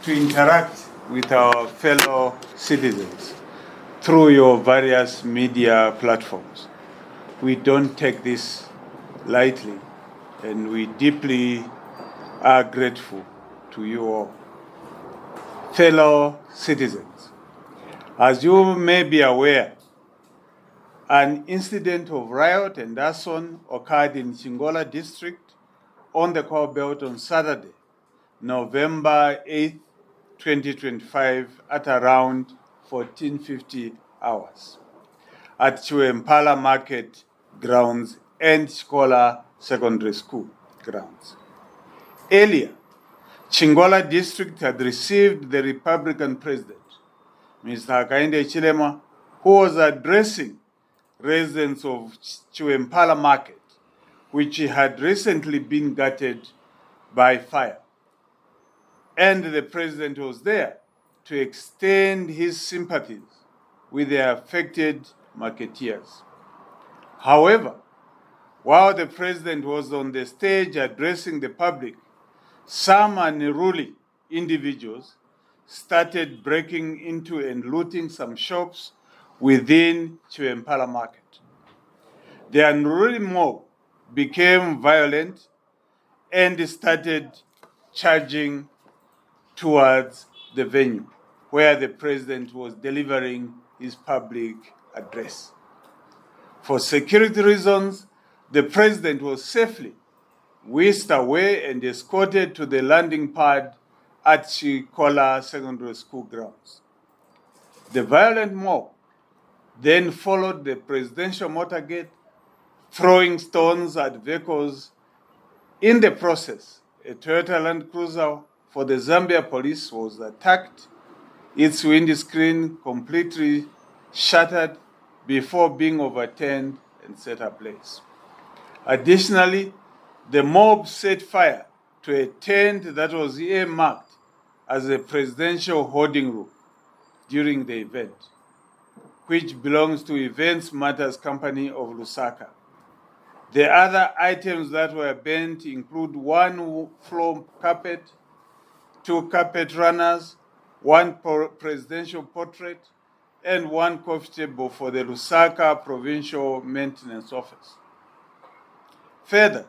to interact with our fellow citizens through your various media platforms. We don't take this lightly, and we deeply are grateful to you all. Fellow citizens, as you may be aware, an incident of riot and arson occurred in Chingola district on the Core Belt on Saturday, November 8, 2025 at around 14:50 hours at Chiwempala Market grounds and Chikola Secondary School grounds. Earlier, Chingola district had received the Republican president, Mr. Hakainde Hichilema, who was addressing residents of Chiwempala Market, which had recently been gutted by fire. And the president was there to extend his sympathies with the affected marketeers. However, while the president was on the stage addressing the public, some unruly individuals started breaking into and looting some shops within Chiwempala Market. The unruly mob became violent and started charging towards the venue where the president was delivering his public address. For security reasons, the president was safely whisked away and escorted to the landing pad at Chikola Secondary School grounds. The violent mob then followed the presidential motorcade, throwing stones at vehicles. In the process, a Toyota Land Cruiser for the Zambia police was attacked, its windscreen completely shattered before being overturned and set ablaze. Additionally, the mob set fire to a tent that was earmarked as a presidential holding room during the event, which belongs to Events Matters Company of Lusaka. The other items that were burnt include one floor carpet, two carpet runners, one presidential portrait, and one coffee table for the Lusaka Provincial Maintenance Office. Further,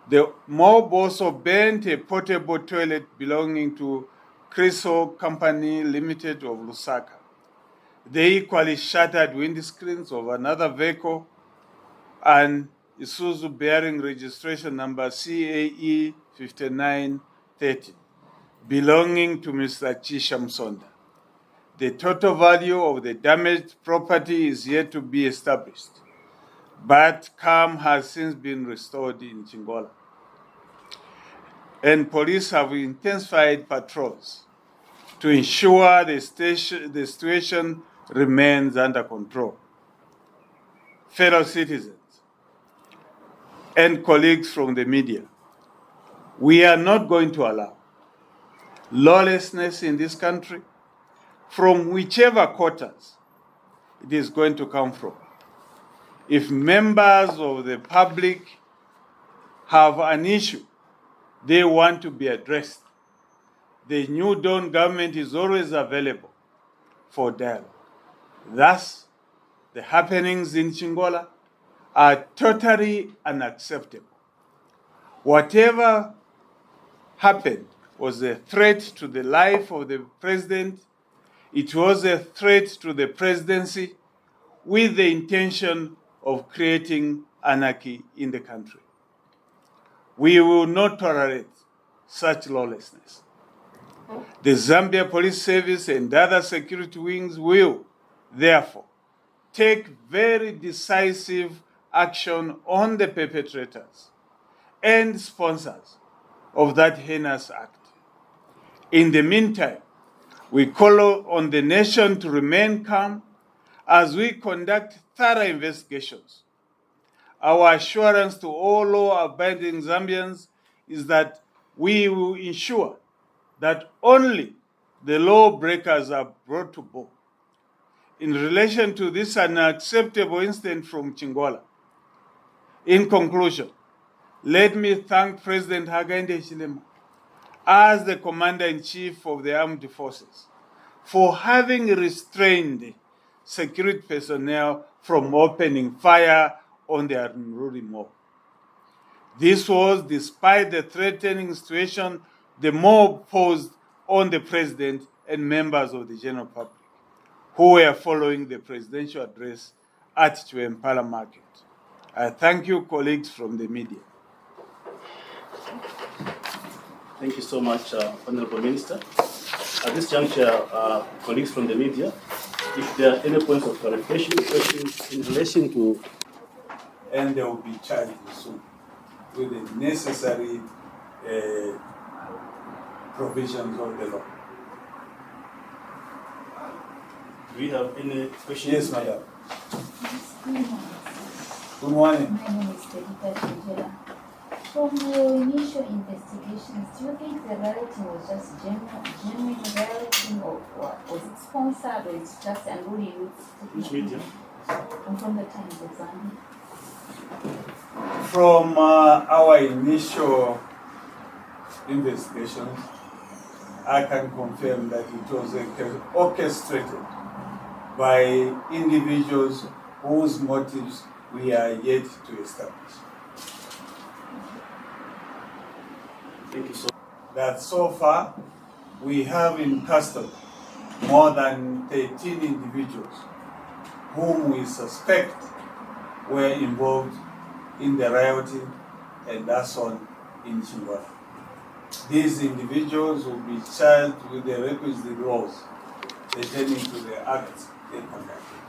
the mob also burnt a portable toilet belonging to Criso Company Limited of Lusaka. They equally shattered windscreens of another vehicle, an Isuzu bearing registration number CAE 5930, belonging to Mr. Chisha Msonda. The total value of the damaged property is yet to be established, but calm has since been restored in Chingola. And police have intensified patrols to ensure the situation remains under control. Fellow citizens and colleagues from the media, we are not going to allow lawlessness in this country from whichever quarters it is going to come from. If members of the public have an issue they want to be addressed, the New Dawn government is always available for dialogue. Thus, the happenings in Chingola are totally unacceptable. Whatever happened was a threat to the life of the president. It was a threat to the presidency with the intention of creating anarchy in the country. We will not tolerate such lawlessness. The Zambia Police Service and other security wings will, therefore, take very decisive action on the perpetrators and sponsors of that heinous act. In the meantime, we call on the nation to remain calm as we conduct thorough investigations. Our assurance to all law-abiding Zambians is that we will ensure that only the lawbreakers are brought to book. In relation to this unacceptable incident from Chingola, in conclusion, let me thank President Hakainde Hichilema as the Commander-in-Chief of the Armed Forces for having restrained security personnel from opening fire on the unruly mob. This was despite the threatening situation the mob posed on the president and members of the general public who were following the presidential address at Chiwempala Market. I thank you, colleagues from the media. Thank you so much, Honorable Minister. At this juncture, colleagues from the media, if there are any points of clarification, questions in relation to... And they will be charged soon with the necessary provisions of the law. Do we have any questions? Yes, madam. Good morning. My name is Chiwempala Market. From your initial investigations, do you think the rioting was just genuine rioting, or was it sponsored, or it's just unruly youths? Which media? From the Times of Zambia. From our initial investigations, I can confirm that it was orchestrated by individuals whose motives we are yet to establish. Thank you so much. That so far we have in custody more than 13 individuals whom we suspect were involved in the rioting and arson in Chingola. These individuals will be charged with the requisite laws pertaining to the acts they conducted.